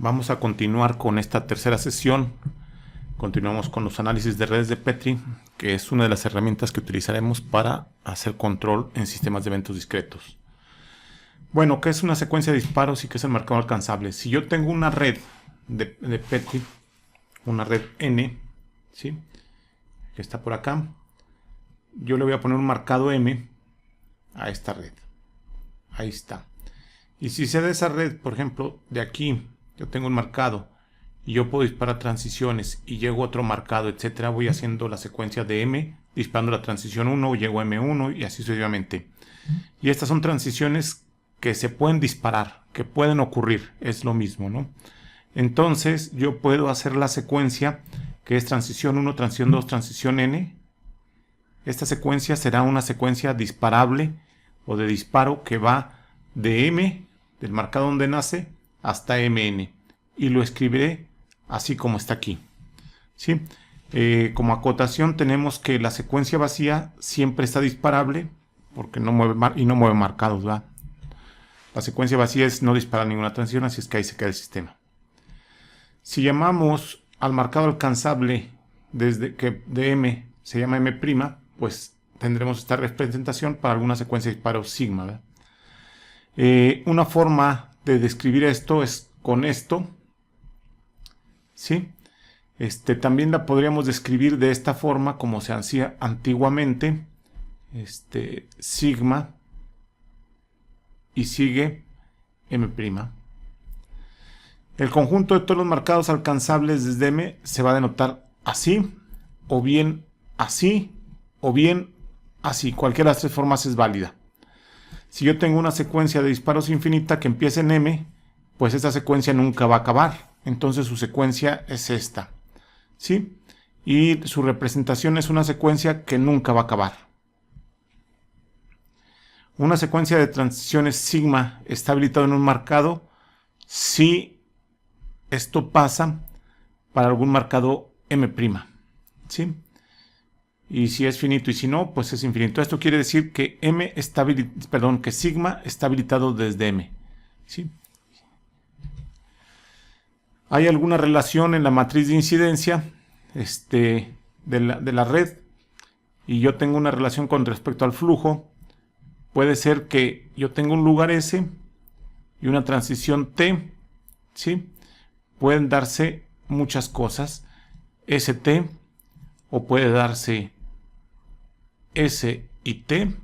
Vamos a continuar con esta tercera sesión. Continuamos con los análisis de redes de Petri, que es una de las herramientas que utilizaremos para hacer control en sistemas de eventos discretos. Bueno, ¿qué es una secuencia de disparos y qué es el marcador alcanzable? Si yo tengo una red de Petri, una red N, ¿sí?, que está por acá, yo le voy a poner un marcado M a esta red. Ahí está. Y si sé de esa red, por ejemplo, de aquí, yo tengo un marcado y yo puedo disparar transiciones y llego a otro marcado, etcétera, voy haciendo la secuencia de M, disparando la transición 1, llego a M1 y así sucesivamente. Y estas son transiciones que se pueden disparar, que pueden ocurrir, es lo mismo, ¿no? Entonces yo puedo hacer la secuencia que es transición 1, transición 2, transición N. Esta secuencia será una secuencia disparable o de disparo que va de M, del marcado donde nace, hasta MN. Y lo escribiré así como está aquí, ¿sí? Como acotación tenemos que la secuencia vacía siempre está disparable porque no mueve no mueve marcados, ¿verdad? La secuencia vacía es no disparar ninguna transición, así es que ahí se queda el sistema. Si llamamos al marcado alcanzable desde que de M se llama M', pues tendremos esta representación para alguna secuencia de disparos sigma, ¿verdad? Una forma de describir esto es con esto, ¿sí? También la podríamos describir de esta forma como se hacía antiguamente, sigma y sigue M'. El conjunto de todos los marcados alcanzables desde M se va a denotar así, o bien así, o bien así. Cualquiera de las tres formas es válida. Si yo tengo una secuencia de disparos infinita que empieza en M, pues esta secuencia nunca va a acabar. Entonces su secuencia es esta, ¿sí? Y su representación es una secuencia que nunca va a acabar. Una secuencia de transiciones sigma está habilitada en un marcado si esto pasa para algún marcado M', ¿sí? Y si es finito y si no, pues es infinito. Esto quiere decir que que sigma está habilitado desde M, ¿sí? Hay alguna relación en la matriz de incidencia de la red y yo tengo una relación con respecto al flujo. Puede ser que yo tenga un lugar S y una transición T, ¿sí? Pueden darse muchas cosas, ST, o puede darse S y T,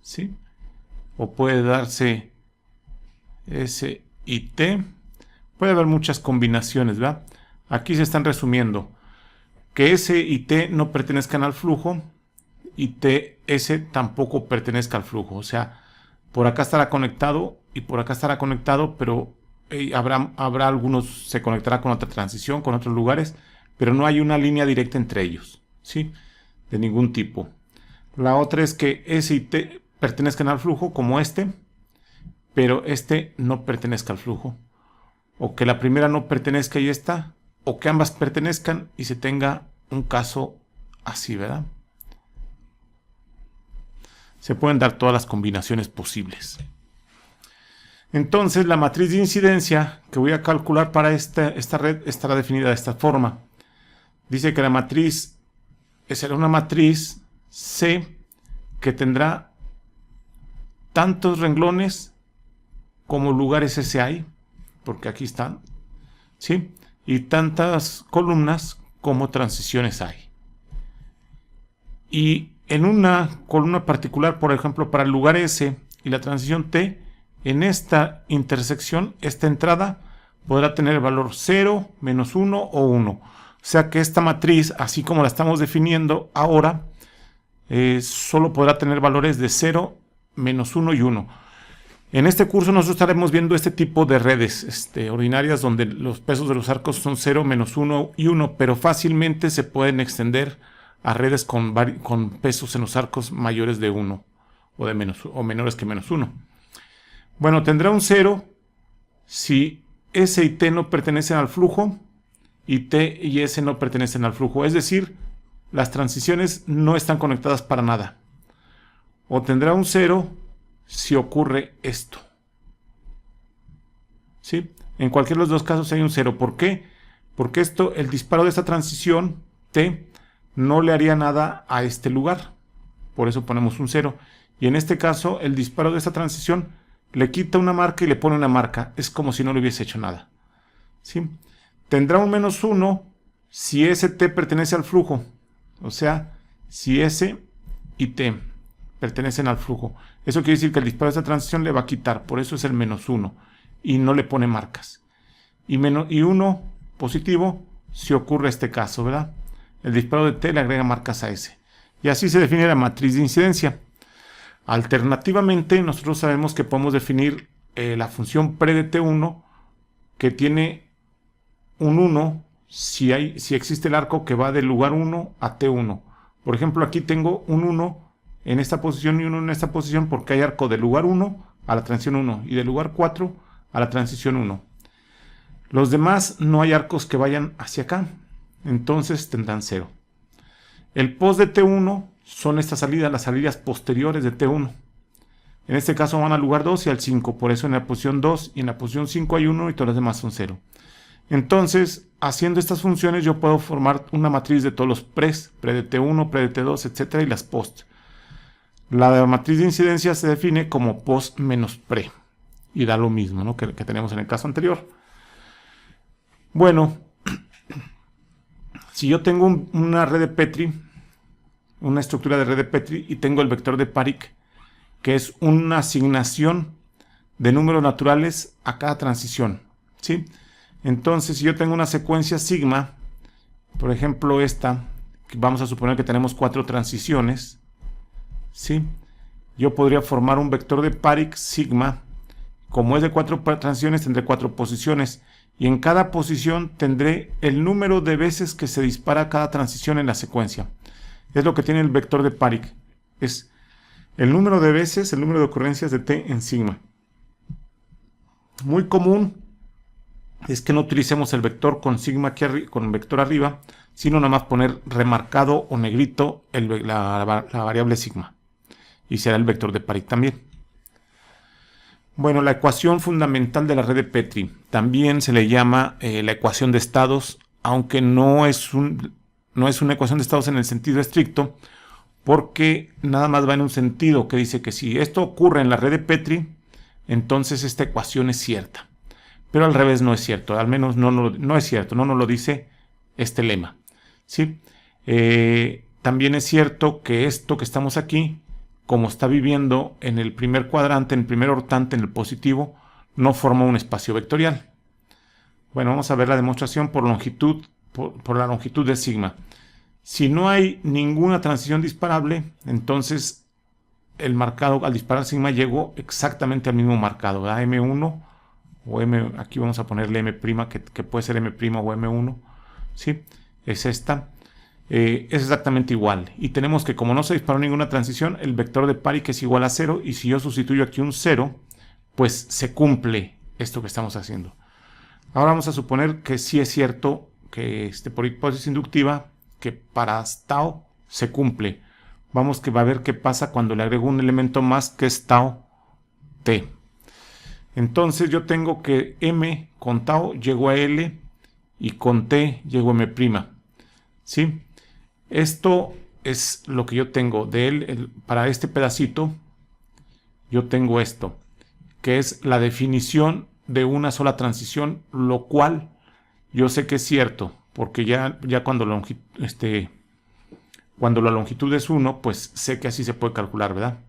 ¿sí? O puede darse S y T. Puede haber muchas combinaciones, ¿verdad? Aquí se están resumiendo que S y T no pertenezcan al flujo y TS tampoco pertenezca al flujo. O sea, por acá estará conectado y por acá estará conectado, pero habrá algunos, se conectará con otra transición, con otros lugares, pero no hay una línea directa entre ellos, ¿sí? De ningún tipo. La otra es que S y T pertenezcan al flujo, como pero no pertenezca al flujo. O que la primera no pertenezca y esta, o que ambas pertenezcan y se tenga un caso así, ¿verdad? Se pueden dar todas las combinaciones posibles. Entonces la matriz de incidencia que voy a calcular para esta red estará definida de esta forma. Dice que la matriz será una matriz C que tendrá tantos renglones como lugares S hay, porque aquí están, ¿sí? Y tantas columnas como transiciones hay. Y en una columna particular, por ejemplo, para el lugar S y la transición T, en esta intersección, esta entrada podrá tener el valor 0, menos 1 o 1. O sea que esta matriz, así como la estamos definiendo ahora, solo podrá tener valores de 0, menos 1 y 1. En este curso nosotros estaremos viendo este tipo de redes ordinarias donde los pesos de los arcos son 0, menos 1 y 1, pero fácilmente se pueden extender a redes con pesos en los arcos mayores de 1 o menores que menos 1. Bueno, tendrá un 0 si S y T no pertenecen al flujo y T y S no pertenecen al flujo. Es decir, las transiciones no están conectadas para nada. O tendrá un 0 si ocurre esto, ¿sí? En cualquiera de los dos casos hay un 0. ¿Por qué? Porque el disparo de esta transición T no le haría nada a este lugar. Por eso ponemos un 0. Y en este caso, el disparo de esta transición le quita una marca y le pone una marca. Es como si no le hubiese hecho nada. ¿Sí? Tendrá un -1 si ese T pertenece al flujo. O sea, si S y T pertenecen al flujo. Eso quiere decir que el disparo de esta transición le va a quitar. Por eso es el -1. Y no le pone marcas. Y 1 positivo si ocurre este caso, ¿verdad? El disparo de T le agrega marcas a S. Y así se define la matriz de incidencia. Alternativamente, nosotros sabemos que podemos definir la función pre de T1 que tiene un 1 si existe el arco que va del lugar 1 a T1. Por ejemplo, aquí tengo un 1 en esta posición y 1 en esta posición porque hay arco del lugar 1 a la transición 1 y del lugar 4 a la transición 1. Los demás no hay arcos que vayan hacia acá, entonces tendrán 0. El post de T1 son estas salidas, las salidas posteriores de T1. En este caso van al lugar 2 y al 5, por eso en la posición 2 y en la posición 5 hay 1 y todas las demás son 0. Entonces, haciendo estas funciones yo puedo formar una matriz de todos los pres, pre de T1, pre de T2, etc. y las post. La matriz de incidencia se define como post menos pre y da lo mismo, ¿no? que tenemos en el caso anterior. Bueno, si yo tengo una red de Petri, una estructura de red de Petri y tengo el vector de Parik, que es una asignación de números naturales a cada transición, ¿sí? Entonces, si yo tengo una secuencia sigma, por ejemplo esta, vamos a suponer que tenemos 4 transiciones, ¿sí? Yo podría formar un vector de Parik sigma. Como es de 4 transiciones, tendré 4 posiciones. Y en cada posición tendré el número de veces que se dispara cada transición en la secuencia. Es lo que tiene el vector de Parik. Es el número de veces, el número de ocurrencias de T en sigma. Muy común es que no utilicemos el vector con sigma aquí con el vector arriba, sino nada más poner remarcado o negrito la variable sigma. Y será el vector de Parik también. Bueno, la ecuación fundamental de la red de Petri también se le llama la ecuación de estados, aunque no es una ecuación de estados en el sentido estricto, porque nada más va en un sentido que dice que si esto ocurre en la red de Petri, entonces esta ecuación es cierta. Pero al revés no es cierto, al menos no es cierto, no nos lo dice este lema, ¿sí? También es cierto que esto que estamos aquí, como está viviendo en el primer cuadrante, en el primer hortante, en el positivo, no forma un espacio vectorial. Bueno, vamos a ver la demostración por la longitud de sigma. Si no hay ninguna transición disparable, entonces el marcado al disparar sigma llegó exactamente al mismo marcado, ¿verdad? M1 o M, aquí vamos a ponerle M', que puede ser M' o M1, ¿sí? Es esta. Es exactamente igual. Y tenemos que, como no se disparó ninguna transición, el vector de Parik es igual a 0. Y si yo sustituyo aquí un 0, pues se cumple esto que estamos haciendo. Ahora vamos a suponer que sí es cierto que por hipótesis inductiva, que para tau se cumple. Vamos a ver qué pasa cuando le agrego un elemento más que es tau t. Entonces yo tengo que m con tau llego a L y con t llego a M'. ¿Sí? Esto es lo que yo tengo de él. Para este pedacito yo tengo esto, que es la definición de una sola transición, lo cual yo sé que es cierto, porque ya cuando la longitud es 1, pues sé que así se puede calcular, ¿verdad?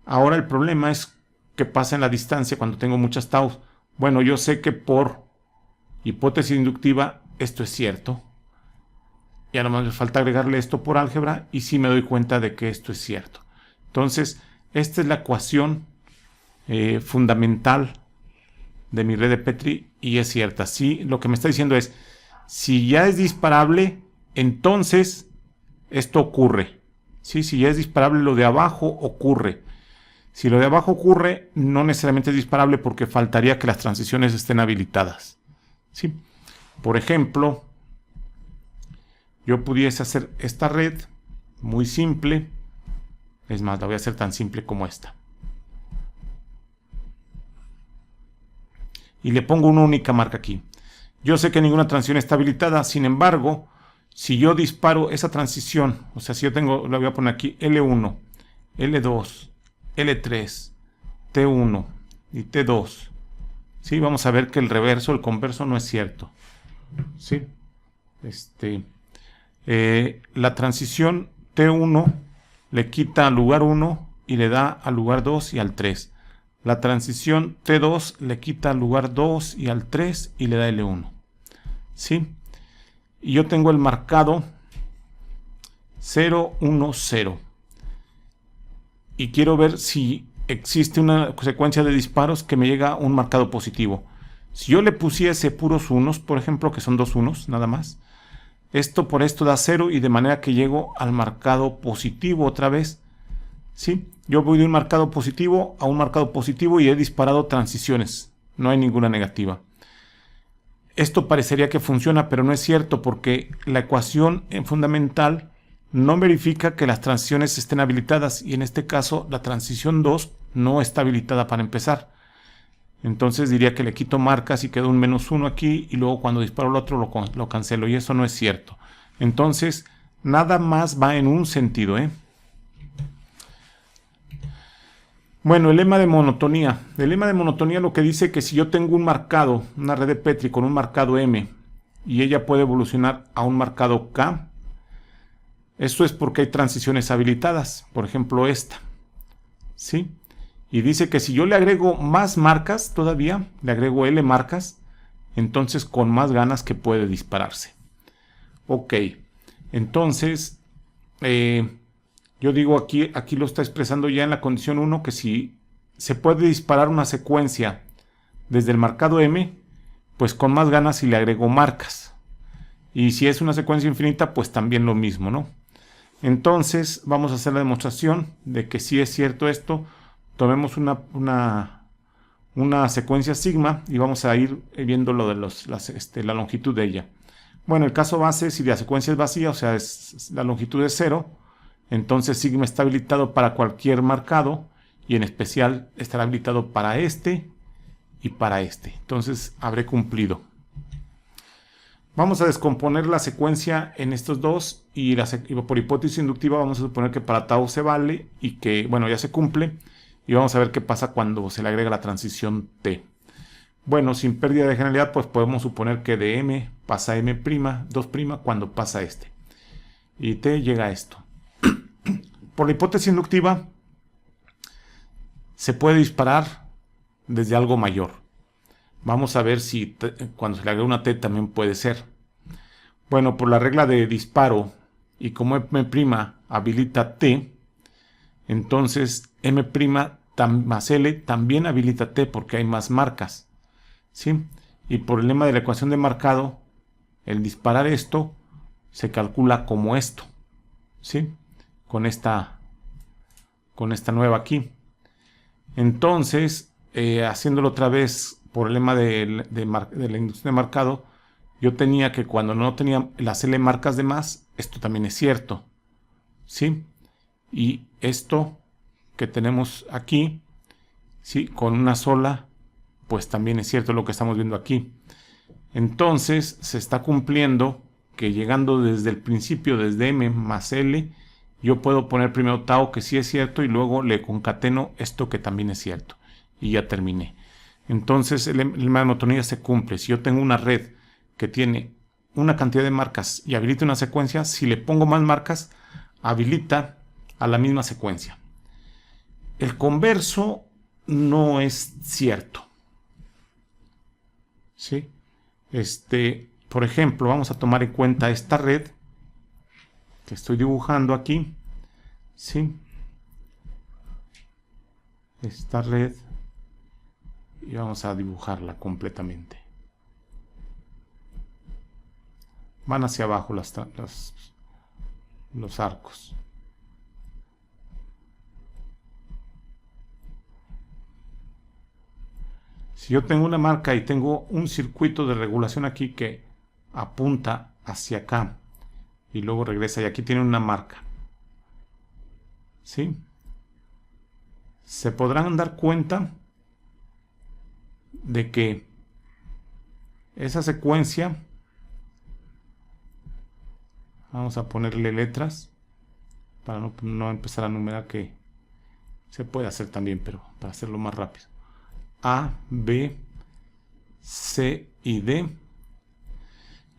Ahora el problema es qué pasa en la distancia cuando tengo muchas taus. Bueno, yo sé que por hipótesis inductiva esto es cierto. Ya nomás me falta agregarle esto por álgebra y sí me doy cuenta de que esto es cierto. Entonces, esta es la ecuación fundamental de mi red de Petri y es cierta. Sí, lo que me está diciendo es, si ya es disparable, entonces esto ocurre. ¿Sí? Si ya es disparable, lo de abajo ocurre. Si lo de abajo ocurre, no necesariamente es disparable porque faltaría que las transiciones estén habilitadas. ¿Sí? Por ejemplo, yo pudiese hacer esta red muy simple. Es más, la voy a hacer tan simple como esta. y le pongo una única marca aquí. Yo sé que ninguna transición está habilitada, sin embargo, si yo disparo esa transición, o sea, si yo tengo, la voy a poner aquí, L1, L2, L3, T1 y T2, ¿sí? Vamos a ver que el reverso, el converso no es cierto, ¿sí? La transición T1 le quita al lugar 1 y le da al lugar 2 y al 3. La transición T2 le quita al lugar 2 y al 3 y le da L1. ¿Sí? Y yo tengo el marcado 0, 1, 0. Y quiero ver si existe una secuencia de disparos que me llega a un marcado positivo. Si yo le pusiese puros unos, por ejemplo, que son dos unos, nada más, esto por esto da 0 y de manera que llego al marcado positivo otra vez. ¿Sí? Yo voy de un marcado positivo a un marcado positivo y he disparado transiciones. No hay ninguna negativa. Esto parecería que funciona, pero no es cierto porque la ecuación fundamental no verifica que las transiciones estén habilitadas y en este caso la transición 2 no está habilitada para empezar. Entonces diría que le quito marcas y quedó un -1 aquí y luego cuando disparo el otro lo cancelo y eso no es cierto. Entonces nada más va en un sentido, Bueno, el lema de monotonía. El lema de monotonía lo que dice que si yo tengo un marcado, una red de Petri con un marcado M y ella puede evolucionar a un marcado K, esto es porque hay transiciones habilitadas, por ejemplo esta, ¿sí? Y dice que si yo le agrego más marcas todavía, le agrego L marcas, entonces con más ganas que puede dispararse. Ok, entonces yo digo aquí lo está expresando ya en la condición 1 que si se puede disparar una secuencia desde el marcado M, pues con más ganas si le agrego marcas. Y si es una secuencia infinita, pues también lo mismo, ¿no? Entonces vamos a hacer la demostración de que sí es cierto esto. Tomemos una secuencia sigma y vamos a ir viendo lo de la longitud de ella. Bueno, el caso base, si la secuencia es vacía, o sea, la longitud es 0, entonces sigma está habilitado para cualquier marcado y en especial estará habilitado para este y para este. Entonces habré cumplido. Vamos a descomponer la secuencia en estos dos y por hipótesis inductiva vamos a suponer que para tau se vale y que, bueno, ya se cumple. Y vamos a ver qué pasa cuando se le agrega la transición T. Bueno, sin pérdida de generalidad, pues podemos suponer que de M pasa a M', 2' cuando pasa este. Y T llega a esto. Por la hipótesis inductiva, se puede disparar desde algo mayor. Vamos a ver si cuando se le agrega una T también puede ser. Bueno, por la regla de disparo y como M' habilita T, entonces M' más L también habilita T porque hay más marcas, ¿sí? Y por el lema de la ecuación de marcado, el disparar esto se calcula como esto, ¿sí? Con esta nueva aquí. Entonces, haciéndolo otra vez por el lema de la inducción de marcado, yo tenía que cuando no tenía las L marcas de más, esto también es cierto, ¿sí? Y esto que tenemos aquí, ¿sí? Con una sola, pues también es cierto lo que estamos viendo aquí. Entonces se está cumpliendo que llegando desde el principio, desde M más L, yo puedo poner primero tau que sí es cierto y luego le concateno esto que también es cierto. Y ya terminé. Entonces el lema de monotonía se cumple. Si yo tengo una red que tiene una cantidad de marcas y habilita una secuencia, si le pongo más marcas, habilita a la misma secuencia. El converso no es cierto, ¿sí? Por ejemplo, vamos a tomar en cuenta esta red que estoy dibujando aquí, ¿sí? Esta red y vamos a dibujarla completamente. Van hacia abajo los arcos. Si yo tengo una marca y tengo un circuito de regulación aquí que apunta hacia acá y luego regresa y aquí tiene una marca, ¿sí? Se podrán dar cuenta de que Esa secuencia, vamos a ponerle letras para no empezar a numerar, que se puede hacer también, pero para hacerlo más rápido. A, B, C y D.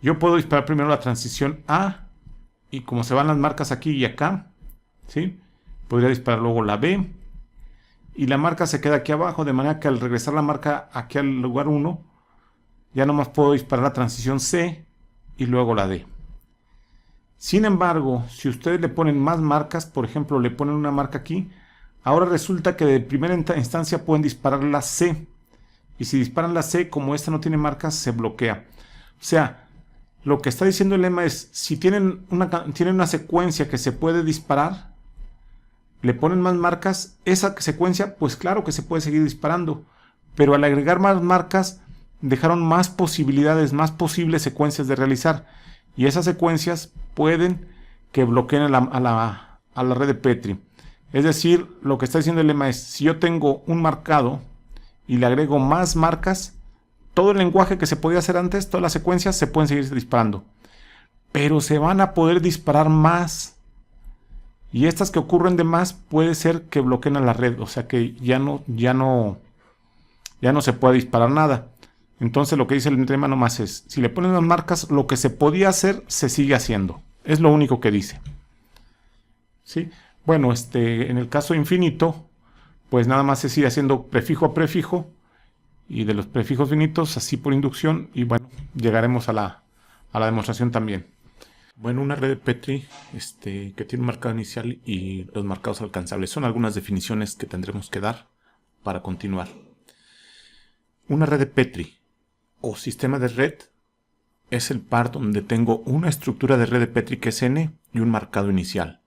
Yo puedo disparar primero la transición A, y como se van las marcas aquí y acá, ¿sí? Podría disparar luego la B, y la marca se queda aquí abajo, de manera que al regresar la marca aquí al lugar 1, ya nomás puedo disparar la transición C y luego la D. Sin embargo, si ustedes le ponen más marcas, por ejemplo, le ponen una marca aquí, ahora resulta que de primera instancia pueden disparar la C. Y si disparan la C, como esta no tiene marcas, se bloquea. O sea, lo que está diciendo el lema es, si tienen una secuencia que se puede disparar, le ponen más marcas, esa secuencia, pues claro que se puede seguir disparando. Pero al agregar más marcas, dejaron más posibilidades, más posibles secuencias de realizar. Y esas secuencias pueden que bloqueen a la red de Petri. Es decir, lo que está diciendo el lema es, si yo tengo un marcado y le agrego más marcas, todo el lenguaje que se podía hacer antes, todas las secuencias se pueden seguir disparando. Pero se van a poder disparar más. Y estas que ocurren de más puede ser que bloqueen a la red. O sea que ya no se puede disparar nada. Entonces lo que dice el tema nomás es, si le ponen las marcas, lo que se podía hacer se sigue haciendo. Es lo único que dice. ¿Sí? Bueno, en el caso infinito, pues nada más se sigue haciendo prefijo a prefijo. Y de los prefijos finitos, así por inducción. Y bueno, llegaremos a la demostración también. Bueno, una red de Petri que tiene un marcado inicial y los marcados alcanzables. Son algunas definiciones que tendremos que dar para continuar. Una red de Petri o sistema de red es el par donde tengo una estructura de red de Petri que es n y un marcado inicial.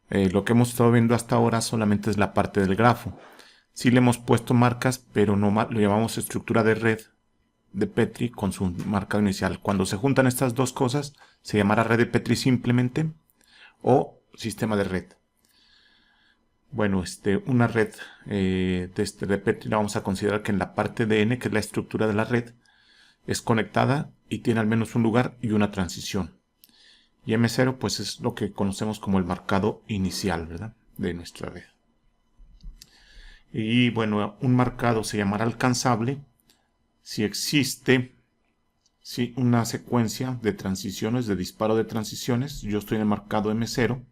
Lo que hemos estado viendo hasta ahora solamente es la parte del grafo. Sí le hemos puesto marcas, pero no lo llamamos estructura de red de Petri con su marcado inicial. Cuando se juntan estas dos cosas, se llamará red de Petri simplemente o sistema de red. Bueno, una red de Petri la vamos a considerar que en la parte de n, que es la estructura de la red, es conectada y tiene al menos un lugar y una transición. Y M0 pues es lo que conocemos como el marcado inicial, ¿verdad?, de nuestra red. Y bueno, un marcado se llamará alcanzable si existe una secuencia de transiciones, de disparo de transiciones. Yo estoy en el marcado M0.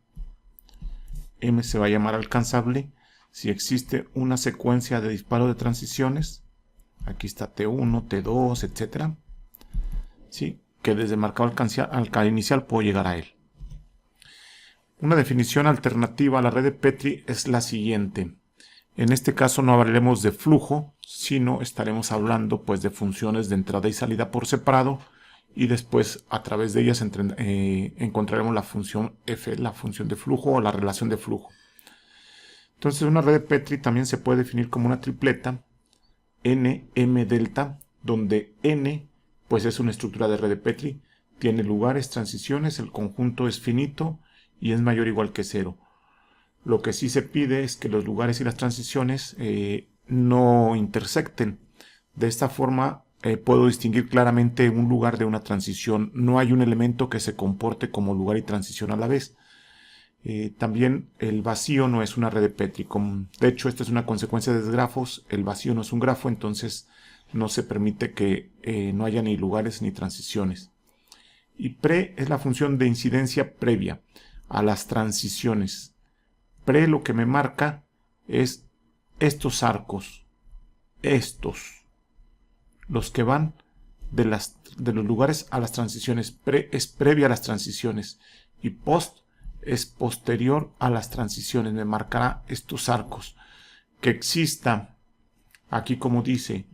M se va a llamar alcanzable si existe una secuencia de disparo de transiciones. Aquí está T1, T2, etc. ¿Sí? Que desde el marcado inicial puedo llegar a él. Una definición alternativa a la red de Petri es la siguiente. En este caso no hablaremos de flujo, sino estaremos hablando pues de funciones de entrada y salida por separado, y después a través de ellas encontraremos la función f, la función de flujo o la relación de flujo. Entonces una red de Petri también se puede definir como una tripleta n, m, delta, donde n pues es una estructura de red de Petri, tiene lugares, transiciones, el conjunto es finito y es mayor o igual que 0. Lo que sí se pide es que los lugares y las transiciones no intersecten. De esta forma puedo distinguir claramente un lugar de una transición. No hay un elemento que se comporte como lugar y transición a la vez. También el vacío no es una red de Petri. De hecho, esta es una consecuencia de grafos. El vacío no es un grafo, entonces no se permite que no haya ni lugares ni transiciones. Y pre es la función de incidencia previa a las transiciones. Pre lo que me marca es estos arcos, los que van de los lugares a las transiciones. Pre es previa a las transiciones y post es posterior a las transiciones. Me marcará estos arcos. Que exista aquí, como dice,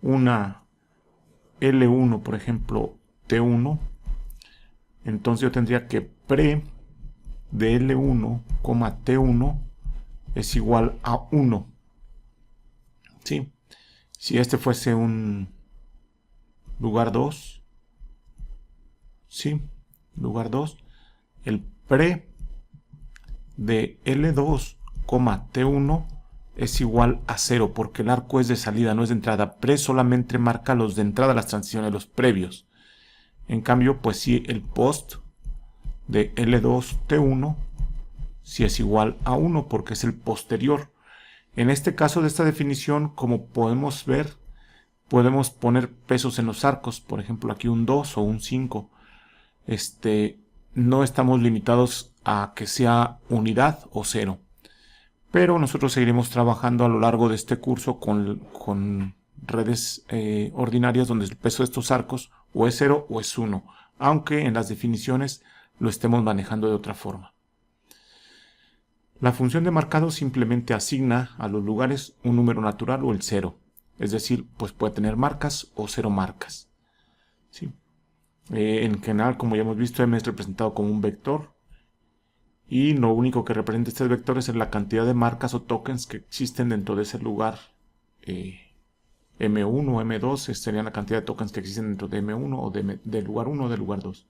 una L1, por ejemplo, T1, entonces yo tendría que pre de L1, T1 es igual a 1. ¿Sí? Si este fuese un lugar 2, ¿sí? Lugar 2, el pre de L2, T1 es igual a 0 porque el arco es de salida, no es de entrada. Pre solamente marca los de entrada, las transiciones, los previos. En cambio, pues sí, el post de L2T1 sí es igual a 1 porque es el posterior. En este caso de esta definición, como podemos ver, podemos poner pesos en los arcos. Por ejemplo, aquí un 2 o un 5. No estamos limitados a que sea unidad o 0. Pero nosotros seguiremos trabajando a lo largo de este curso con redes ordinarias donde el peso de estos arcos o es 0 o es 1, aunque en las definiciones lo estemos manejando de otra forma. La función de marcado simplemente asigna a los lugares un número natural o el 0. Es decir, pues puede tener marcas o 0 marcas. ¿Sí? En general, como ya hemos visto, M es representado como un vector. Y lo único que representa este vector es la cantidad de marcas o tokens que existen dentro de ese lugar. M1 o M2 serían la cantidad de tokens que existen dentro de M1 o del lugar 1 o del lugar 2.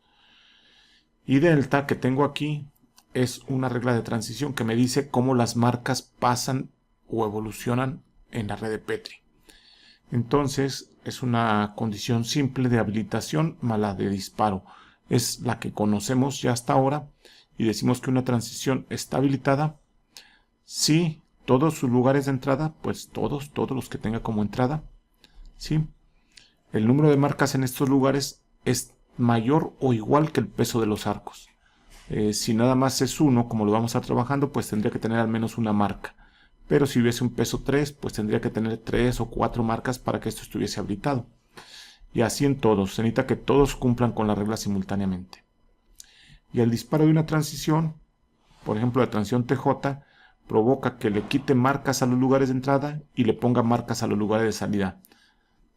Y delta que tengo aquí es una regla de transición que me dice cómo las marcas pasan o evolucionan en la red de Petri. Entonces es una condición simple de habilitación más la de disparo. Es la que conocemos ya hasta ahora y decimos que una transición está habilitada si todos sus lugares de entrada, pues todos los que tenga como entrada, ¿sí? El número de marcas en estos lugares es mayor o igual que el peso de los arcos. Si nada más es 1, como lo vamos a estar trabajando, pues tendría que tener al menos una marca. Pero si hubiese un peso 3, pues tendría que tener 3 o 4 marcas para que esto estuviese habilitado. Y así en todos. Se necesita que todos cumplan con la regla simultáneamente. Y el disparo de una transición, por ejemplo la transición TJ, provoca que le quite marcas a los lugares de entrada y le ponga marcas a los lugares de salida,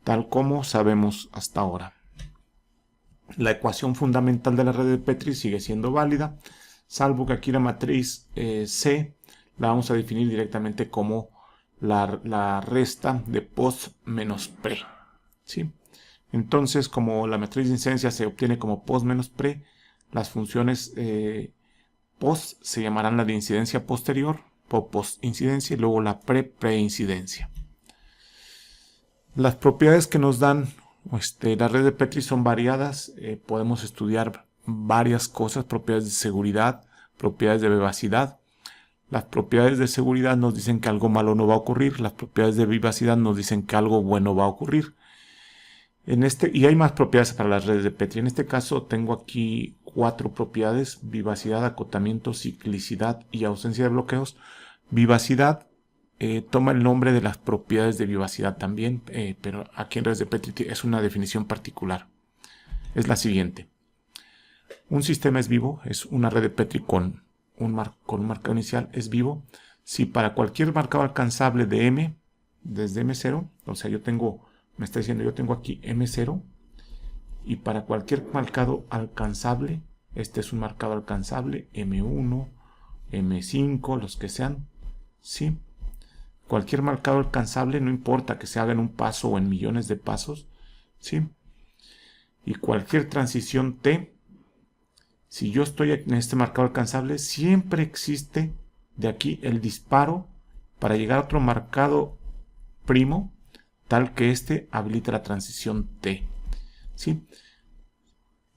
tal como sabemos hasta ahora. La ecuación fundamental de la red de Petri sigue siendo válida, salvo que aquí la matriz C la vamos a definir directamente como la resta de post menos pre. ¿Sí? Entonces, como la matriz de incidencia se obtiene como post menos pre, las funciones post se llamarán la de incidencia posterior, post-incidencia, y luego la pre-preincidencia. Las propiedades que nos dan la red de Petri son variadas. Podemos estudiar varias cosas: propiedades de seguridad, propiedades de vivacidad. Las propiedades de seguridad nos dicen que algo malo no va a ocurrir. Las propiedades de vivacidad nos dicen que algo bueno va a ocurrir. Y hay más propiedades para las redes de Petri. En este caso tengo aquí 4 propiedades: vivacidad, acotamiento, ciclicidad y ausencia de bloqueos. Vivacidad toma el nombre de las propiedades de vivacidad también, pero aquí en redes de Petri es una definición particular. Es la siguiente: un sistema es vivo, es una red de Petri con un marcador inicial, es vivo si para cualquier marcador alcanzable de M, desde M0, o sea, me está diciendo, yo tengo aquí M0, y para cualquier marcado alcanzable, este es un marcado alcanzable, M1, M5, los que sean, ¿sí? Cualquier marcado alcanzable, no importa que se haga en un paso o en millones de pasos, ¿sí? Y cualquier transición T, si yo estoy en este marcado alcanzable, siempre existe de aquí el disparo para llegar a otro marcado primo, tal que este habilita la transición T, ¿sí?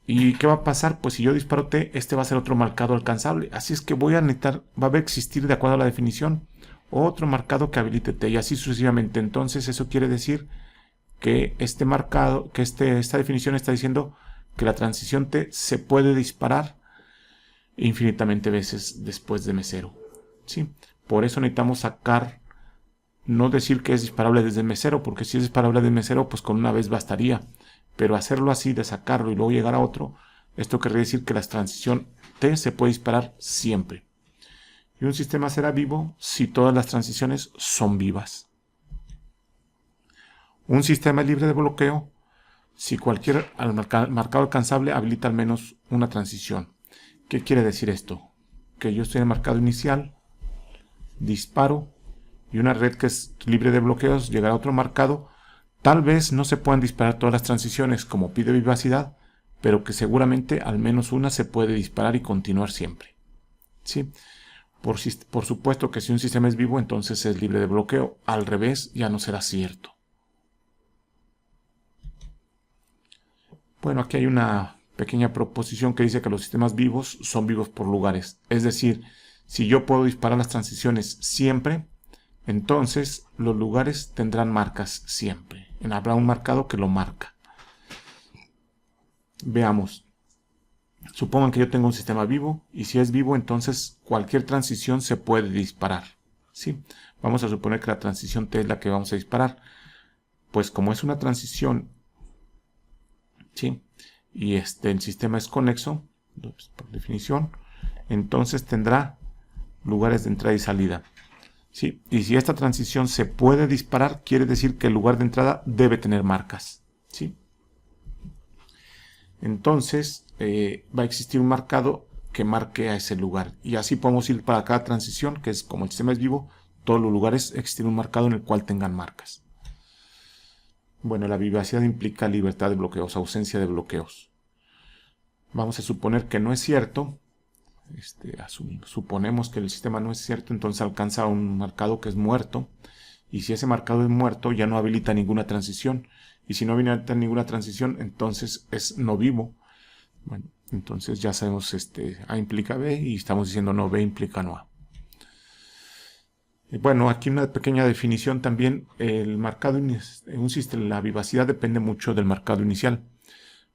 ¿Y qué va a pasar? Pues si yo disparo T, este va a ser otro marcado alcanzable. Así es que voy a necesitar, va a existir, de acuerdo a la definición, otro marcado que habilite T, y así sucesivamente. Entonces eso quiere decir que esta definición está diciendo que la transición T se puede disparar infinitamente veces después de M0, ¿sí? Por eso necesitamos sacar, no decir que es disparable desde M0, porque si es disparable desde M0, pues con una vez bastaría. Pero hacerlo así, de sacarlo y luego llegar a otro, esto querría decir que la transición T se puede disparar siempre. Y un sistema será vivo si todas las transiciones son vivas. Un sistema es libre de bloqueo si cualquier marcado alcanzable habilita al menos una transición. ¿Qué quiere decir esto? Que yo estoy en el marcado inicial, disparo, y una red que es libre de bloqueos llegará a otro marcado. Tal vez no se puedan disparar todas las transiciones como pide vivacidad, pero que seguramente al menos una se puede disparar y continuar siempre, ¿sí? Por supuesto que si un sistema es vivo, entonces es libre de bloqueo. Al revés, ya no será cierto. Bueno, aquí hay una pequeña proposición que dice que los sistemas vivos son vivos por lugares. Es decir, si yo puedo disparar las transiciones siempre, entonces los lugares tendrán marcas siempre. Habrá un marcado que lo marca. Veamos. Supongan que yo tengo un sistema vivo, y si es vivo, entonces cualquier transición se puede disparar. ¿Sí? Vamos a suponer que la transición T es la que vamos a disparar. Pues como es una transición, ¿sí? Y el sistema es conexo, por definición, entonces tendrá lugares de entrada y salida. ¿Sí? Y si esta transición se puede disparar, quiere decir que el lugar de entrada debe tener marcas. ¿Sí? Entonces va a existir un marcado que marque a ese lugar. Y así podemos ir para cada transición, que es como el sistema es vivo, todos los lugares existen un marcado en el cual tengan marcas. Bueno, la vivacidad implica libertad de bloqueos, ausencia de bloqueos. Vamos a suponer que no es cierto. Suponemos que el sistema no es cierto, entonces alcanza un marcado que es muerto. Y si ese marcado es muerto, ya no habilita ninguna transición. Y si no habilita ninguna transición, entonces es no vivo. Bueno, entonces ya sabemos A implica B y estamos diciendo no, B implica no A. Bueno, aquí una pequeña definición también. El marcado en un sistema, la vivacidad depende mucho del marcado inicial.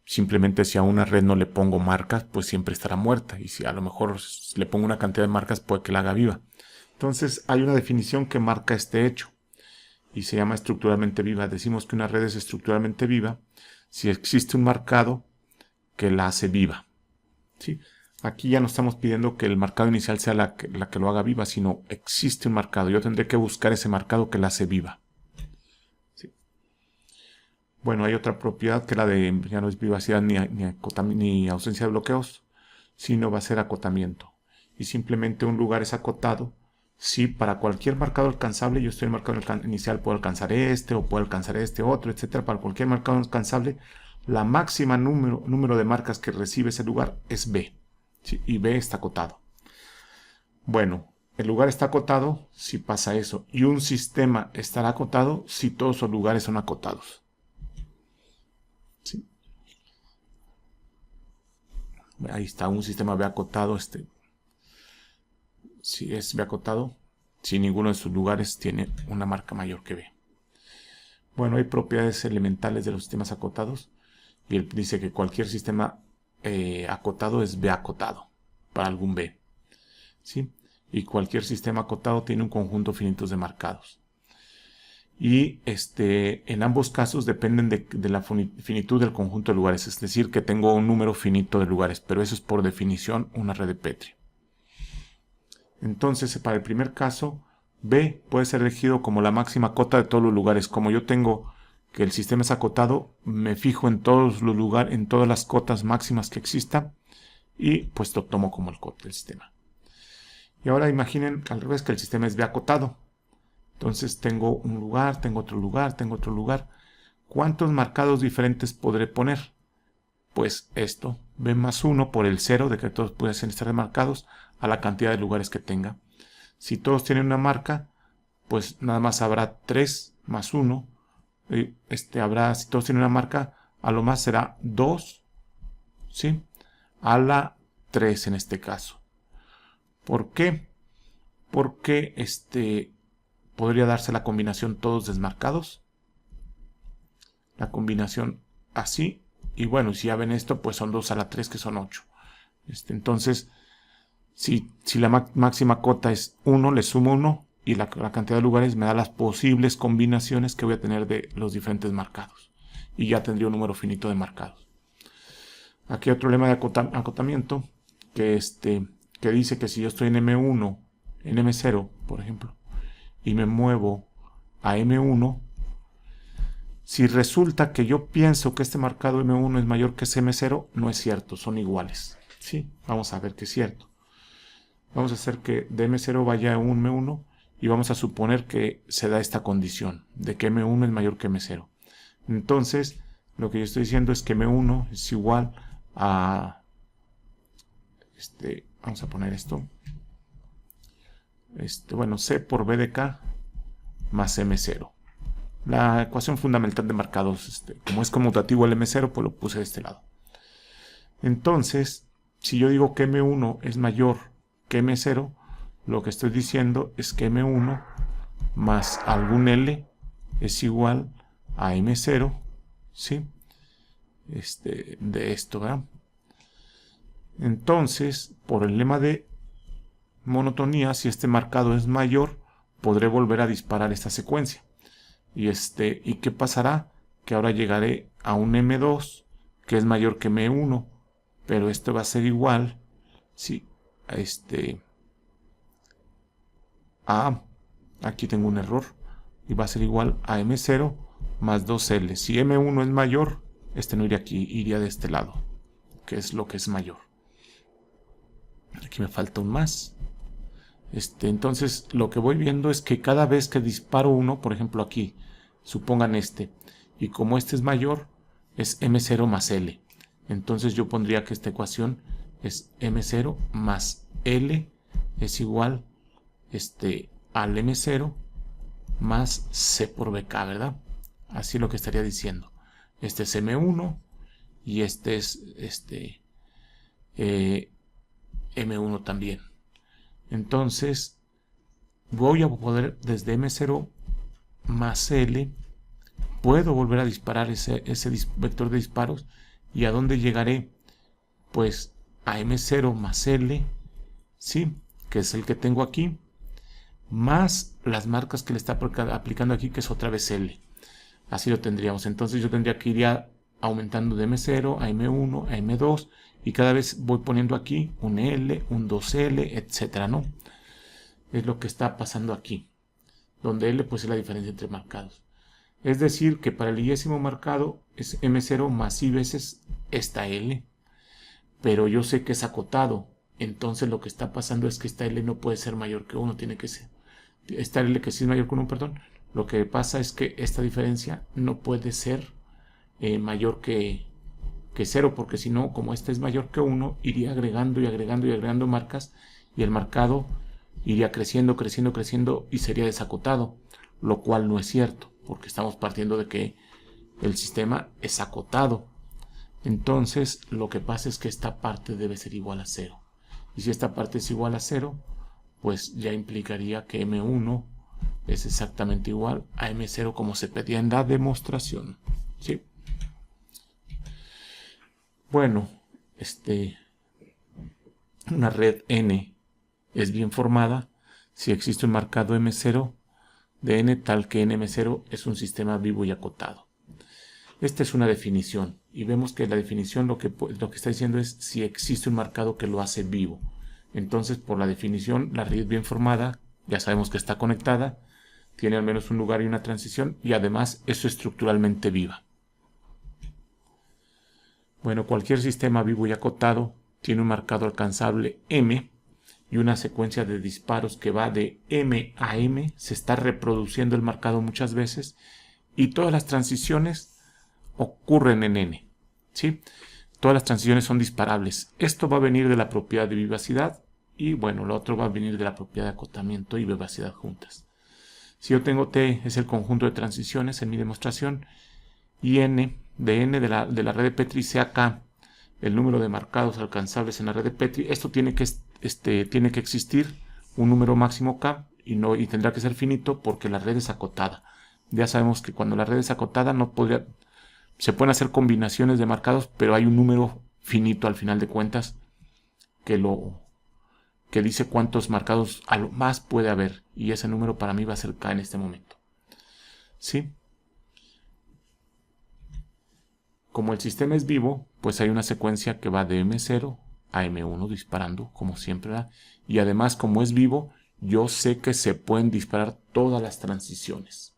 Simplemente si a una red no le pongo marcas, pues siempre estará muerta. Y si a lo mejor le pongo una cantidad de marcas, puede que la haga viva. Entonces hay una definición que marca este hecho. Y se llama estructuralmente viva. Decimos que una red es estructuralmente viva si existe un marcado que la hace viva. ¿Sí? Aquí ya no estamos pidiendo que el marcado inicial sea la que lo haga viva, sino existe un marcado. Yo tendré que buscar ese marcado que la hace viva. ¿Sí? Bueno, hay otra propiedad que la de ya no es vivacidad ni ausencia de bloqueos, sino va a ser acotamiento. Y simplemente un lugar es acotado si para cualquier marcado alcanzable, yo estoy en el marcado inicial, puedo alcanzar o puedo alcanzar otro, etcétera. Para cualquier marcado alcanzable, la máxima número de marcas que recibe ese lugar es B. ¿Sí? Y B está acotado. Bueno, el lugar está acotado si pasa eso. Y un sistema estará acotado si todos los lugares son acotados. ¿Sí? Ahí está, un sistema B acotado. Si es B acotado, si ninguno de sus lugares tiene una marca mayor que B. Bueno, hay propiedades elementales de los sistemas acotados. Y él dice que cualquier sistema acotado es B acotado para algún B. ¿Sí? Y cualquier sistema acotado tiene un conjunto finito de marcados. Y en ambos casos dependen de la finitud del conjunto de lugares. Es decir, que tengo un número finito de lugares. Pero eso es por definición una red de Petri. Entonces, para el primer caso, B puede ser elegido como la máxima cota de todos los lugares. Como yo tengo que el sistema es acotado, me fijo en todos los lugares, en todas las cotas máximas que existan y pues lo tomo como el cota del sistema. Y ahora imaginen al revés que el sistema es B acotado. Entonces tengo un lugar, tengo otro lugar, tengo otro lugar. ¿Cuántos marcados diferentes podré poner? Pues esto, B más 1 por el 0 de que todos pueden estar marcados a la cantidad de lugares que tenga. Si todos tienen una marca, pues nada más habrá 3 más 1. Si todos tienen una marca, a lo más será 2, ¿sí? A la 3 en este caso. ¿Por qué? Porque podría darse la combinación todos desmarcados. La combinación así. Y bueno, si ya ven esto, pues son 2 a la 3, que son 8. Entonces, si la máxima cota es 1, le sumo 1. Y la cantidad de lugares me da las posibles combinaciones que voy a tener de los diferentes marcados. Y ya tendría un número finito de marcados. Aquí hay otro lema de acotamiento que dice que si yo estoy en M1, en M0, por ejemplo, y me muevo a M1, si resulta que yo pienso que este marcado M1 es mayor que ese M0, no es cierto, son iguales. Sí, vamos a ver que es cierto. Vamos a hacer que de M0 vaya a un M1 y vamos a suponer que se da esta condición de que M1 es mayor que M0. Entonces, lo que yo estoy diciendo es que M1 es igual a... vamos a poner esto. bueno, C por B de K más M0. La ecuación fundamental de marcados, como es conmutativo el M0, pues lo puse de este lado. Entonces, si yo digo que M1 es mayor que M0, lo que estoy diciendo es que M1 más algún L es igual a M0, ¿sí? De esto, ¿verdad? Entonces, por el lema de monotonía, si este marcado es mayor, podré volver a disparar esta secuencia. ¿Y qué pasará? Que ahora llegaré a un M2 que es mayor que M1, pero esto va a ser igual, ¿sí? Aquí tengo un error, y va a ser igual a M0 más 2L. Si M1 es mayor, no iría aquí, iría de este lado, que es lo que es mayor. Aquí me falta un más. Entonces lo que voy viendo es que cada vez que disparo uno, por ejemplo aquí, supongan y como este es mayor, es M0 más L. Entonces yo pondría que esta ecuación es M0 más L es igual al M0 más C por BK, ¿verdad? Así lo que estaría diciendo. Este es M1 y este es M1 también. Entonces voy a poder desde M0 más L, puedo volver a disparar ese vector de disparos. ¿Y a dónde llegaré? Pues a M0 más L, ¿sí? Que es el que tengo aquí, más las marcas que le está aplicando aquí, que es otra vez L. Así lo tendríamos. Entonces yo tendría que ir ya aumentando de M0 a M1 a M2, y cada vez voy poniendo aquí un L, un 2L, etcétera, ¿no? Es lo que está pasando aquí, donde L pues es la diferencia entre marcados. Es decir, que para el y marcado es M0 más I veces esta L, pero yo sé que es acotado. Entonces lo que está pasando es que esta L no puede ser mayor que 1, tiene que ser esta L, que sí es mayor que 1, perdón. Lo que pasa es que esta diferencia no puede ser mayor que 0, porque si no, como esta es mayor que 1, iría agregando y agregando y agregando marcas, y el marcado iría creciendo, creciendo, creciendo, y sería desacotado, lo cual no es cierto, porque estamos partiendo de que el sistema es acotado. Entonces lo que pasa es que esta parte debe ser igual a 0, y si esta parte es igual a 0, pues ya implicaría que M1 es exactamente igual a M0 como se pedía en la demostración, ¿sí? Bueno, una red N es bien formada si existe un marcado M0 de N tal que NM0 es un sistema vivo y acotado. Esta es una definición, y vemos que la definición lo que está diciendo es si existe un marcado que lo hace vivo. Entonces, por la definición, la red bien formada, ya sabemos que está conectada, tiene al menos un lugar y una transición, y además es estructuralmente viva. Bueno, cualquier sistema vivo y acotado tiene un marcado alcanzable M y una secuencia de disparos que va de M a M. Se está reproduciendo el marcado muchas veces, y todas las transiciones ocurren en N, ¿sí? Todas las transiciones son disparables. Esto va a venir de la propiedad de vivacidad, y bueno, lo otro va a venir de la propiedad de acotamiento y vivacidad juntas. Si yo tengo T es el conjunto de transiciones en mi demostración, y N de la red de Petri sea K el número de marcados alcanzables en la red de Petri, esto tiene que existir un número máximo K, y tendrá que ser finito porque la red es acotada. Ya sabemos que cuando la red es acotada se pueden hacer combinaciones de marcados, pero hay un número finito al final de cuentas que dice cuántos marcados a lo más puede haber, y ese número para mí va a ser K en este momento, ¿sí? Como el sistema es vivo, pues hay una secuencia que va de M0 a M1 disparando, como siempre, ¿verdad? Y además, como es vivo, yo sé que se pueden disparar todas las transiciones,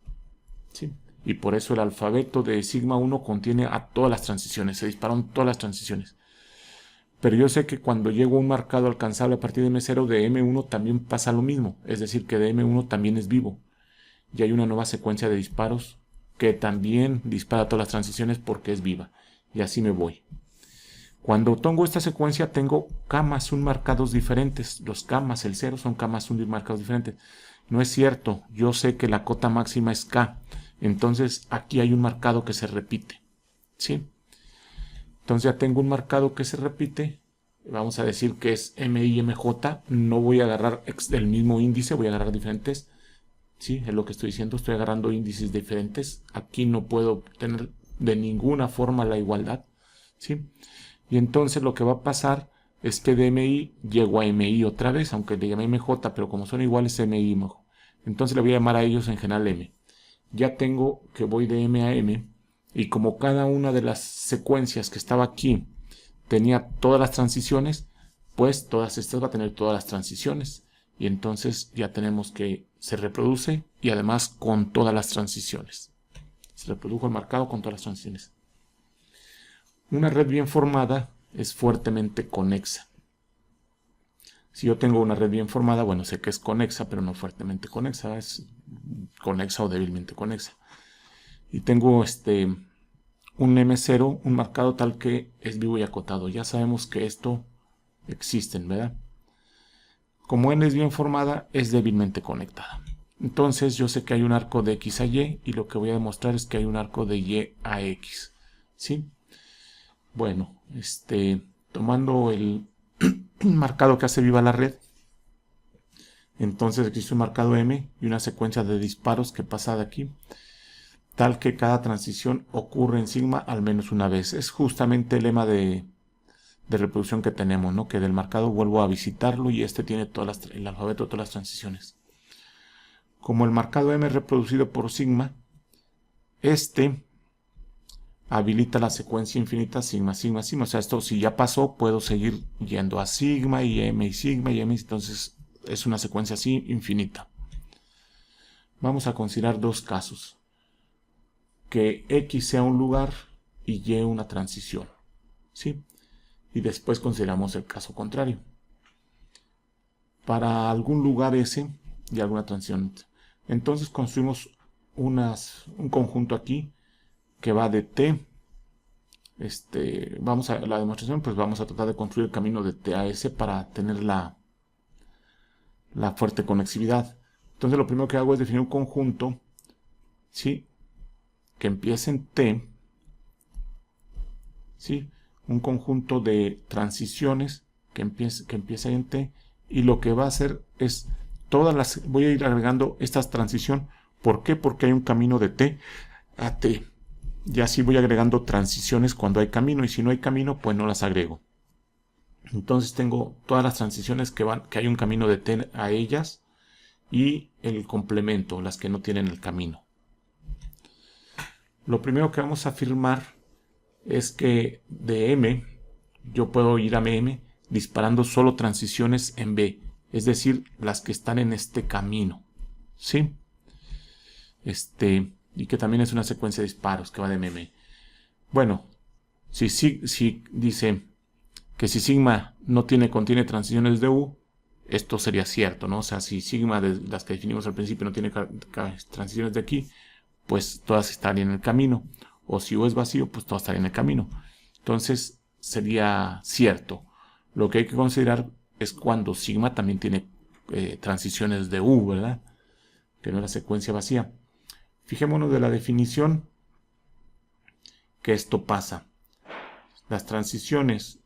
¿sí? Y por eso el alfabeto de sigma 1 contiene a todas las transiciones, se disparan todas las transiciones. Pero yo sé que cuando llego a un marcado alcanzable a partir de M0, de M1 también pasa lo mismo, es decir, que de M1 también es vivo. Y hay una nueva secuencia de disparos que también dispara todas las transiciones porque es viva. Y así me voy. Cuando tengo esta secuencia tengo k más 1 marcados diferentes. Los k más el 0 son k más 1 marcados diferentes. No es cierto, yo sé que la cota máxima es k. Entonces aquí hay un marcado que se repite. ¿Sí? Entonces ya tengo un marcado que se repite. Vamos a decir que es M y MJ. No voy a agarrar el mismo índice, voy a agarrar diferentes. ¿Sí? Es lo que estoy diciendo, estoy agarrando índices diferentes. Aquí no puedo tener de ninguna forma la igualdad. ¿Sí? Y entonces lo que va a pasar es que de MI llego a MI otra vez, aunque le llamé MJ, pero como son iguales MI, entonces le voy a llamar a ellos en general M. Ya tengo que voy de M a M, y como cada una de las secuencias que estaba aquí tenía todas las transiciones, pues todas estas va a tener todas las transiciones. Y entonces ya tenemos que se reproduce y además con todas las transiciones. Se reprodujo el marcado con todas las transiciones. Una red bien formada es fuertemente conexa. Si yo tengo una red bien formada, bueno, sé que es conexa, pero no fuertemente conexa, es conexa o débilmente conexa. Y tengo un M0, un marcado tal que es vivo y acotado. Ya sabemos que esto existen, ¿verdad? Como N es bien formada, es débilmente conectada. Entonces yo sé que hay un arco de X a Y y lo que voy a demostrar es que hay un arco de Y a X. ¿Sí? Bueno, tomando el marcado que hace viva la red, entonces existe un marcado M y una secuencia de disparos que pasa de aquí, tal que cada transición ocurre en sigma al menos una vez. Es justamente el lema de reproducción que tenemos, ¿no? Que del marcado vuelvo a visitarlo y tiene el alfabeto de todas las transiciones. Como el marcado M es reproducido por sigma, habilita la secuencia infinita sigma, sigma, sigma. O sea, esto si ya pasó, puedo seguir yendo a sigma y M y sigma y M. Entonces es una secuencia así infinita. Vamos a considerar dos casos. Que X sea un lugar y Y una transición. ¿Sí? Y después consideramos el caso contrario. Para algún lugar S y alguna transición. Entonces construimos un conjunto aquí que va de T. Vamos a la demostración, pues vamos a tratar de construir el camino de T a S para tener la fuerte conexividad. Entonces lo primero que hago es definir un conjunto, ¿sí? Que empiece en T, ¿sí? Un conjunto de transiciones que empiece ahí en T, y lo que va a hacer es voy a ir agregando esta transición. ¿Por qué? Porque hay un camino de T a T. Y así voy agregando transiciones cuando hay camino, y si no hay camino, pues no las agrego. Entonces tengo todas las transiciones que hay un camino de T a ellas, y el complemento, las que no tienen el camino. Lo primero que vamos a afirmar es que de M yo puedo ir a M disparando solo transiciones en B, es decir, las que están en este camino, ¿sí? Y que también es una secuencia de disparos que va de M. Bueno, si dice que si sigma no contiene transiciones de U, esto sería cierto, ¿no? O sea, si sigma de las que definimos al principio no tiene transiciones de aquí, pues todas estarían en el camino. O si U es vacío, pues todas estarían en el camino. Entonces sería cierto. Lo que hay que considerar es cuando sigma también tiene transiciones de U, ¿verdad? Que no es la secuencia vacía. Fijémonos de la definición que esto pasa. Las transiciones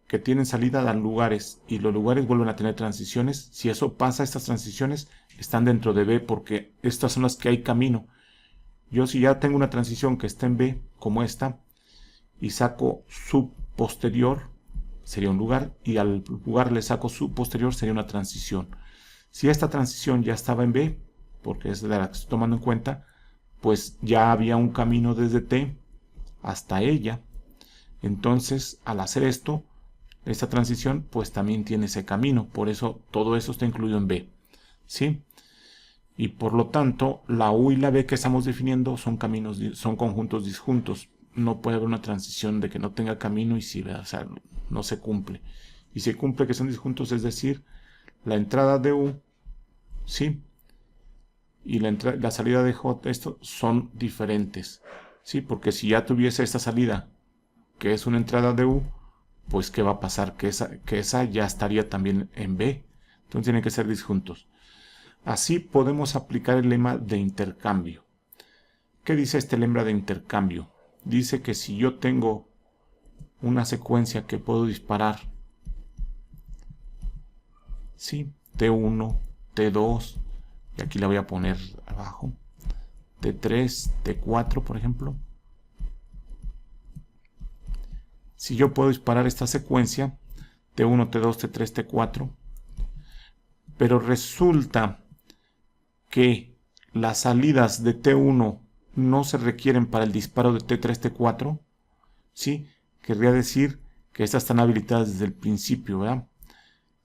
que tienen salida dan lugares y los lugares vuelven a tener transiciones. Si eso pasa, estas transiciones están dentro de B porque estas son las que hay camino. Yo si ya tengo una transición que está en B, como esta, y saco su posterior, sería un lugar, y al lugar le saco su posterior, sería una transición. Si esta transición ya estaba en B, porque es de la que estoy tomando en cuenta, pues ya había un camino desde T hasta ella. Entonces, al hacer esto, esta transición, pues también tiene ese camino. Por eso, todo eso está incluido en B. ¿Sí? Y por lo tanto, la U y la B que estamos definiendo son conjuntos disjuntos. No puede haber una transición de que no tenga camino y si, o sea, no se cumple. Y se cumple que son disjuntos, es decir, la entrada de U, ¿sí? Y la salida de J, estos son diferentes, ¿sí? Porque si ya tuviese esta salida, que es una entrada de U, pues ¿qué va a pasar? Que esa ya estaría también en B. Entonces tienen que ser disjuntos. Así podemos aplicar el lema de intercambio. ¿Qué dice este lema de intercambio? Dice que si yo tengo una secuencia que puedo disparar, ¿sí? T1, T2, y aquí la voy a poner abajo, T3, T4, por ejemplo. Si yo puedo disparar esta secuencia, T1, T2, T3, T4, pero resulta que las salidas de T1 no se requieren para el disparo de T3, T4, ¿sí? Querría decir que estas están habilitadas desde el principio, ¿verdad?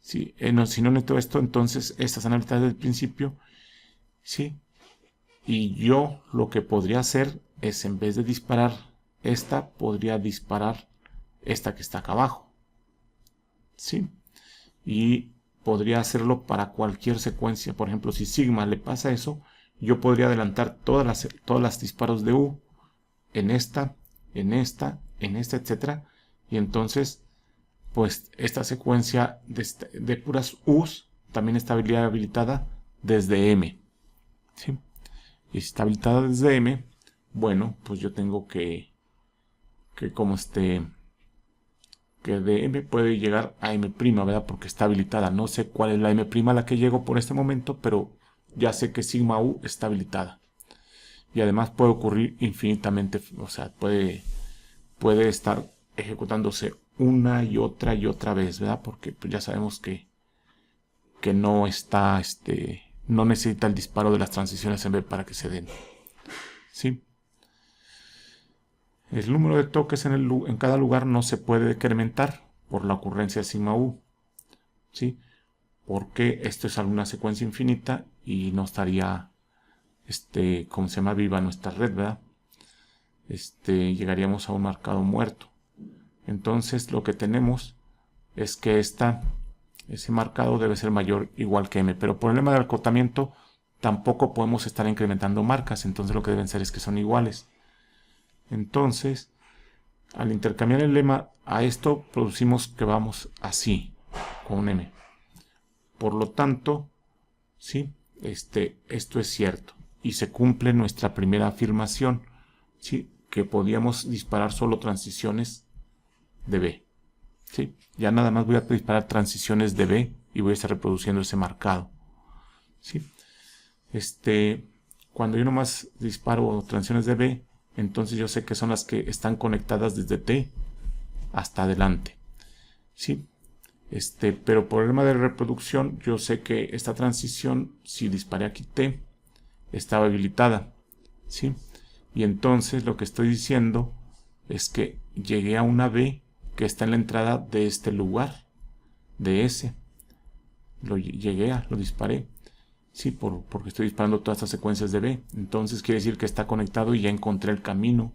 ¿Sí? Si no necesito esto, entonces estas están habilitadas desde el principio, ¿sí? Y yo lo que podría hacer es, en vez de disparar esta, podría disparar esta que está acá abajo, ¿sí? Y podría hacerlo para cualquier secuencia. Por ejemplo, si sigma le pasa eso, yo podría adelantar todas las disparos de U en esta, etcétera. Y entonces, pues esta secuencia de puras U's también está habilitada desde M, ¿sí? Y si está habilitada desde M, bueno, pues yo tengo que de M puede llegar a M', ¿verdad? Porque está habilitada. No sé cuál es la M' a la que llego por este momento, pero ya sé que sigma U está habilitada. Y además puede ocurrir infinitamente, o sea, puede estar ejecutándose una y otra vez, ¿verdad? Porque pues ya sabemos que no está, no necesita el disparo de las transiciones en B para que se den, ¿sí? El número de toques en cada lugar no se puede decrementar por la ocurrencia de sigma U, ¿sí? Porque esto es alguna secuencia infinita y no estaría, como se llama, viva nuestra red, ¿verdad? Llegaríamos a un marcado muerto. Entonces lo que tenemos es que ese marcado debe ser mayor o igual que M, pero por el lema del acotamiento tampoco podemos estar incrementando marcas, entonces lo que deben ser es que son iguales. Entonces, al intercambiar el lema a esto, producimos que vamos así, con M. Por lo tanto, ¿sí? Esto es cierto. Y se cumple nuestra primera afirmación, ¿sí? Que podíamos disparar solo transiciones de B, ¿sí? Ya nada más voy a disparar transiciones de B y voy a estar reproduciendo ese marcado, ¿sí? Cuando yo nomás disparo transiciones de B, entonces yo sé que son las que están conectadas desde T hasta adelante, ¿sí? Pero por el problema de reproducción, yo sé que esta transición, si disparé aquí T, estaba habilitada, ¿sí? Y entonces lo que estoy diciendo es que llegué a una B que está en la entrada de este lugar, de S. Lo disparé, sí, porque estoy disparando todas estas secuencias de B. Entonces quiere decir que está conectado y ya encontré el camino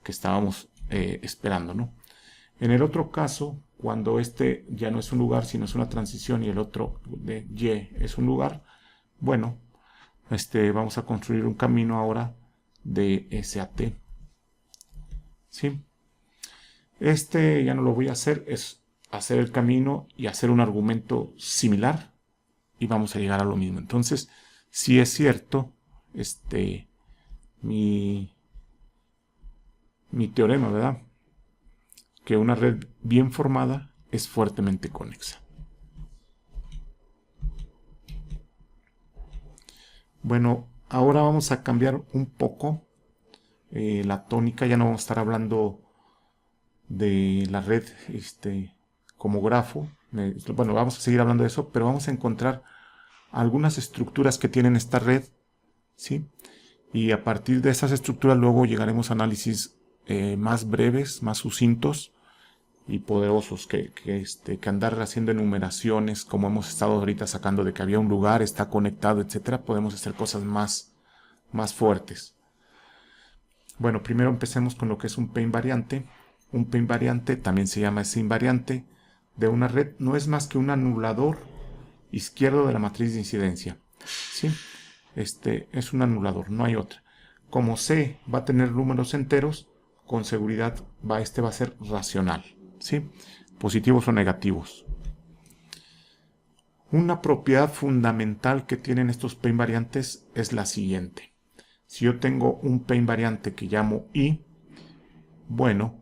que estábamos esperando, ¿no? En el otro caso, cuando este ya no es un lugar, sino es una transición y el otro de Y es un lugar, bueno, vamos a construir un camino ahora de S a T, ¿sí? Ya no lo voy a hacer, es hacer el camino y hacer un argumento similar y vamos a llegar a lo mismo. Entonces, si es cierto, mi teorema, ¿verdad? Que una red bien formada es fuertemente conexa. Bueno, ahora vamos a cambiar un poco la tónica. Ya no vamos a estar hablando de la red como grafo. Bueno, vamos a seguir hablando de eso, pero vamos a encontrar algunas estructuras que tienen esta red, ¿sí? Y a partir de esas estructuras luego llegaremos a análisis más breves, más sucintos y poderosos que andar haciendo enumeraciones como hemos estado ahorita sacando de que había un lugar, está conectado, etcétera. Podemos hacer cosas más fuertes. Bueno, primero empecemos con lo que es un P invariante. Un P invariante también se llama S invariante de una red. No es más que un anulador izquierdo de la matriz de incidencia, ¿sí? Es un anulador, no hay otra. Como C va a tener números enteros, con seguridad va a ser racional, ¿sí? positivos o negativos. Una propiedad fundamental que tienen estos P invariantes es la siguiente. Si yo tengo un P invariante que llamo I, bueno,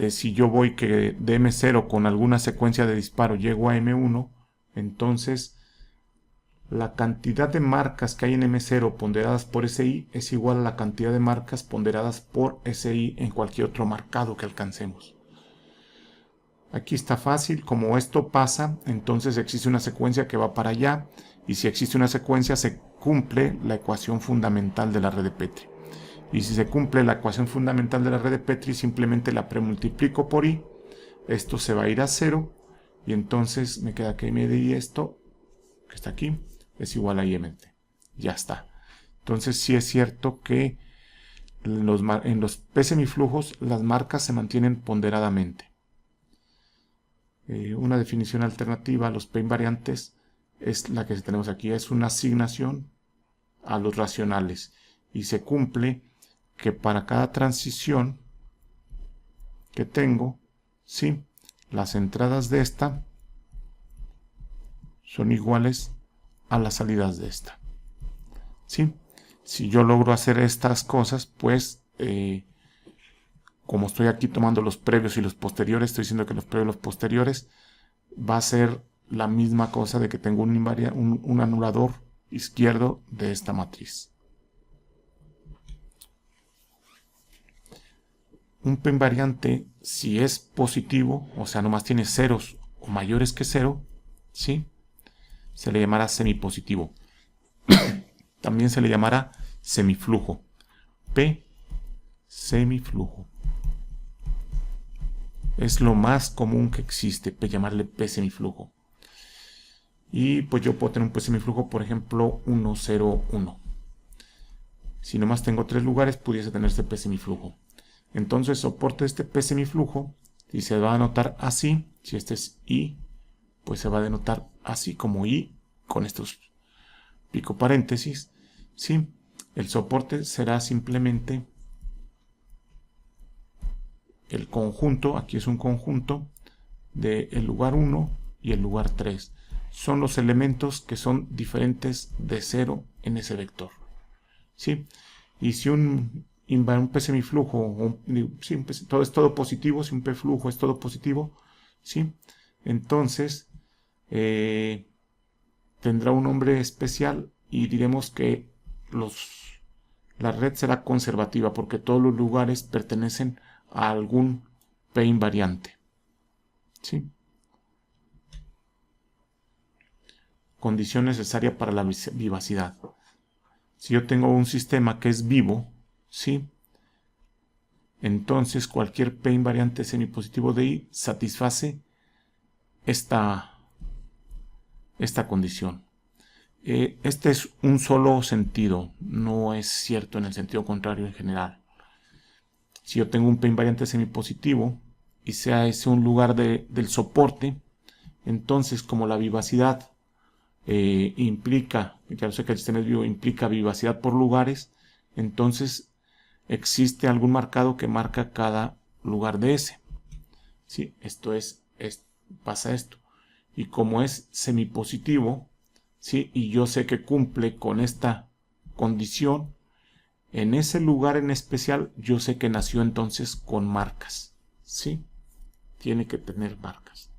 si yo voy que de M0 con alguna secuencia de disparo llego a M1, entonces la cantidad de marcas que hay en M0 ponderadas por SI es igual a la cantidad de marcas ponderadas por SI en cualquier otro marcado que alcancemos. Aquí está fácil, como esto pasa, entonces existe una secuencia que va para allá, y si existe una secuencia se cumple la ecuación fundamental de la red de Petri. Y si se cumple la ecuación fundamental de la red de Petri, simplemente la premultiplico por I, esto se va a ir a 0, y entonces me queda que M de I esto, que está aquí, es igual a IMT. Ya está. Entonces sí es cierto que en los P semiflujos las marcas se mantienen ponderadamente. Una definición alternativa a los P invariantes es la que tenemos aquí, es una asignación a los racionales, y se cumple que para cada transición que tengo, ¿sí?, las entradas de esta son iguales a las salidas de esta. ¿Sí? Si yo logro hacer estas cosas, pues como estoy aquí tomando los previos y los posteriores, estoy diciendo que los previos y los posteriores va a ser la misma cosa de que tengo un anulador izquierdo de esta matriz. Un P invariante, si es positivo, o sea, nomás tiene ceros o mayores que 0, ¿sí?, se le llamará semipositivo. También se le llamará semiflujo. P semiflujo. Es lo más común que existe, llamarle P semiflujo. Y pues yo puedo tener un P semiflujo, por ejemplo, 1, 0, 1. Si nomás tengo 3 lugares, pudiese tener este P semiflujo. Entonces soporte este P semiflujo y se va a anotar así. Si este es I, pues se va a denotar así como I con estos pico paréntesis. ¿Sí? El soporte será simplemente el conjunto, aquí es un conjunto del lugar 1 y el lugar 3. Son los elementos que son diferentes de 0 en ese vector. ¿Sí? Y si un P semiflujo, todo es todo positivo, si un P flujo es todo positivo, ¿sí?, entonces tendrá un nombre especial y diremos que la red será conservativa porque todos los lugares pertenecen a algún P invariante. ¿Sí? Condición necesaria para la vivacidad. Si yo tengo un sistema que es vivo, ¿sí?, entonces cualquier P invariante semipositivo de I satisface esta condición. Este es un solo sentido, no es cierto en el sentido contrario en general. Si yo tengo un P invariante semipositivo y sea ese un lugar del soporte, entonces como la vivacidad implica, ya sé que el sistema es vivo, implica vivacidad por lugares, entonces existe algún marcado que marca cada lugar de ese. ¿Sí? Pasa esto. Y como es semipositivo, ¿sí?, y yo sé que cumple con esta condición, en ese lugar en especial yo sé que nació entonces con marcas. ¿Sí? Tiene que tener marcas.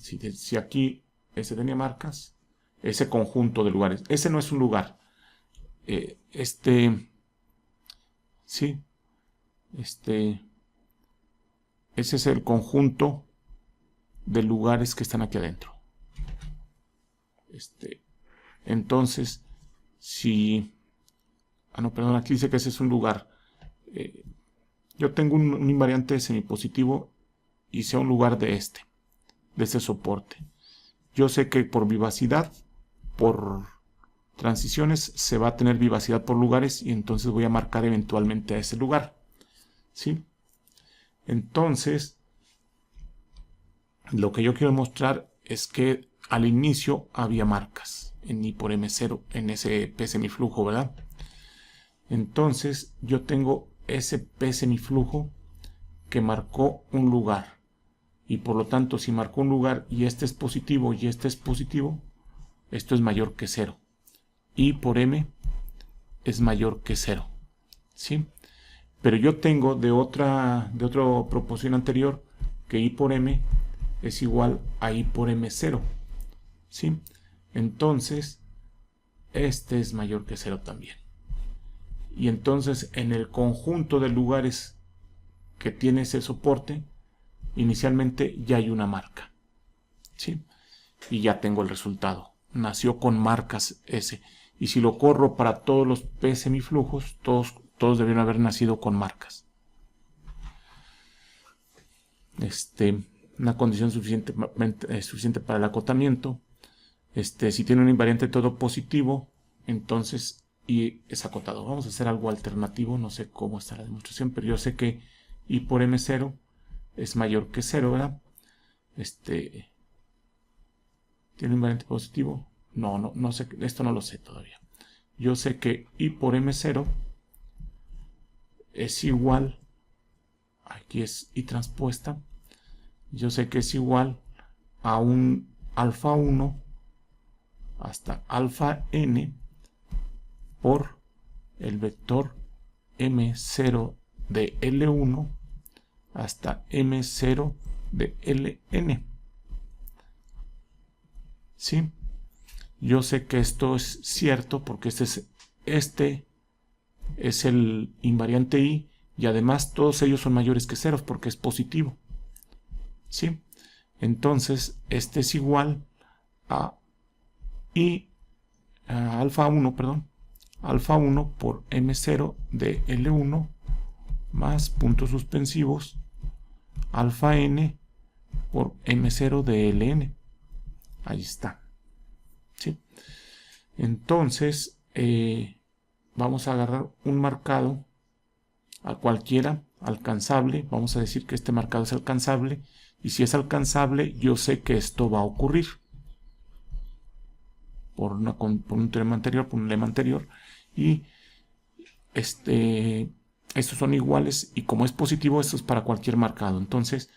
Si aquí ese tenía marcas, ese conjunto de lugares, ese no es un lugar. Sí, ese es el conjunto de lugares que están aquí adentro. Entonces, si... no, perdón, aquí dice que ese es un lugar. Yo tengo un invariante semipositivo y sea un lugar de este soporte. Yo sé que por vivacidad, por transiciones, se va a tener vivacidad por lugares y entonces voy a marcar eventualmente a ese lugar. ¿Sí? Entonces, lo que yo quiero mostrar es que al inicio había marcas en I por M0, en ese P semiflujo, ¿verdad? Entonces yo tengo ese P semiflujo que marcó un lugar. Y por lo tanto, si marcó un lugar y este es positivo y este es positivo, esto es mayor que 0. I por M es mayor que 0. ¿Sí? Pero yo tengo de otra proposición anterior que I por M es igual a I por M0. ¿Sí? Entonces, este es mayor que 0 también. Y entonces, en el conjunto de lugares que tiene ese soporte, inicialmente ya hay una marca. ¿Sí? Y ya tengo el resultado. Nació con marcas S. Y si lo corro para todos los P semiflujos, todos debieron haber nacido con marcas. Una condición suficiente para el acotamiento. Si tiene un invariante todo positivo, entonces I es acotado. Vamos a hacer algo alternativo. No sé cómo está la demostración, pero yo sé que I por M0 es mayor que 0, ¿verdad? ¿Tiene un invariante positivo? No sé, esto no lo sé todavía. Yo sé que I por M0 es igual, aquí es I transpuesta, yo sé que es igual a un alfa 1 hasta alfa n por el vector M0 de L1 hasta M0 de Ln. ¿Sí? Yo sé que esto es cierto porque este es el invariante I y además todos ellos son mayores que 0 porque es positivo. ¿Sí? Entonces, este es igual a alfa 1 por M0 de L1 más puntos suspensivos alfa n por M0 de Ln. Ahí está. ¿Sí? Entonces, vamos a agarrar un marcado a cualquiera alcanzable. Vamos a decir que este marcado es alcanzable. Y si es alcanzable, yo sé que esto va a ocurrir. Por un teorema anterior, por un lema anterior. Y estos son iguales. Y como es positivo, esto es para cualquier marcado. Entonces,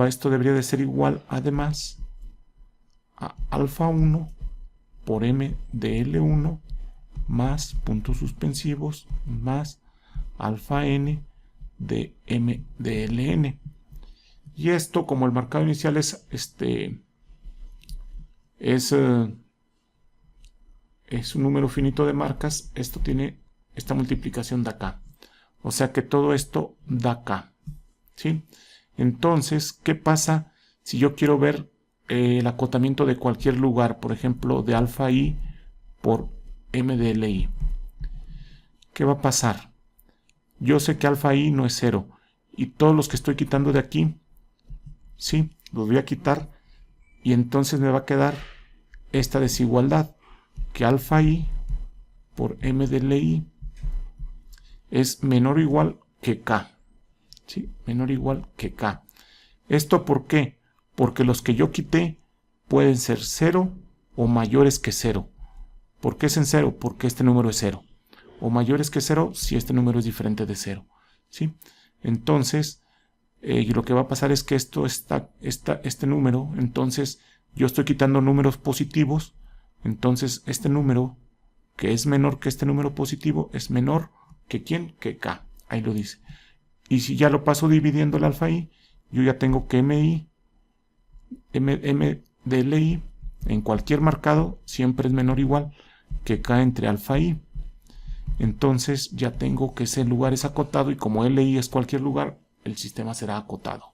esto debería de ser igual, además, a alfa 1 por M de L1 más puntos suspensivos más alfa n de M de Ln. Y esto, como el marcado inicial es un número finito de marcas, esto tiene esta multiplicación de acá. O sea que todo esto da acá. ¿Sí? Entonces, ¿qué pasa si yo quiero ver el acotamiento de cualquier lugar? Por ejemplo, de alfa i por M de Li. ¿Qué va a pasar? Yo sé que alfa i no es 0. Y todos los que estoy quitando de aquí, sí, los voy a quitar. Y entonces me va a quedar esta desigualdad. Que alfa i por M de Li es menor o igual que K. ¿Sí? Menor o igual que K. ¿Esto por qué? Porque los que yo quité pueden ser 0 o mayores que 0. ¿Por qué es en 0? Porque este número es 0. O mayores que 0 si este número es diferente de 0. ¿Sí? Entonces, lo que va a pasar es que este número, entonces yo estoy quitando números positivos, entonces este número que es menor que este número positivo es menor que ¿quién? Que K. Ahí lo dice. Y si ya lo paso dividiendo el alfa i, yo ya tengo que M de Li en cualquier marcado siempre es menor o igual que K entre alfa i. Entonces ya tengo que ese lugar es acotado y como Li es cualquier lugar, el sistema será acotado.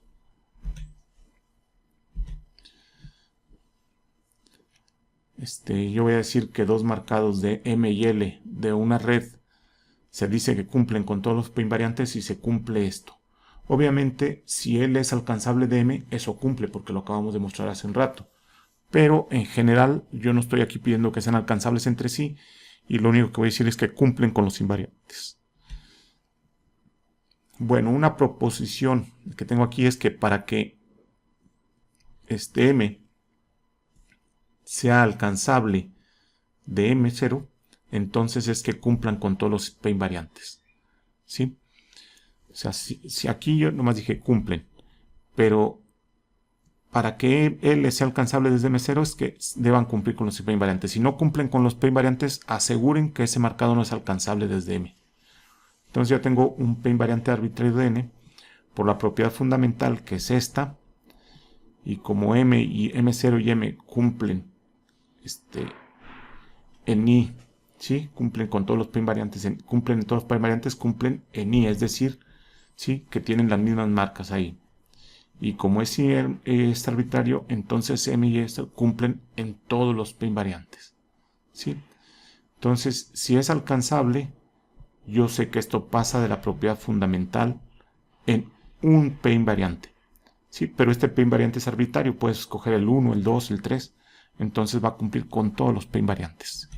Yo voy a decir que dos marcados de M y L de una red se dice que cumplen con todos los invariantes y se cumple esto. Obviamente, si L es alcanzable de M, eso cumple porque lo acabamos de mostrar hace un rato. Pero en general, yo no estoy aquí pidiendo que sean alcanzables entre sí y lo único que voy a decir es que cumplen con los invariantes. Bueno, una proposición que tengo aquí es que para que M sea alcanzable de M0, entonces es que cumplan con todos los P invariantes. ¿Sí? O sea, si aquí yo nomás dije cumplen, pero para que L sea alcanzable desde M0 es que deban cumplir con los P invariantes. Si no cumplen con los P invariantes, aseguren que ese marcado no es alcanzable desde M. Entonces ya tengo un P invariante arbitrario de N por la propiedad fundamental, que es esta, y como M y M0 y M cumplen en I, ¿sí? Cumplen con todos los P invariantes, cumplen en todos los P invariantes, cumplen en I, es decir, ¿sí? Que tienen las mismas marcas ahí. Y como es arbitrario, entonces M y S cumplen en todos los P invariantes, ¿sí? Entonces, si es alcanzable, yo sé que esto pasa de la propiedad fundamental en un P invariante, ¿sí? Pero este P invariante es arbitrario, puedes escoger el 1, el 2, el 3, entonces va a cumplir con todos los P invariantes.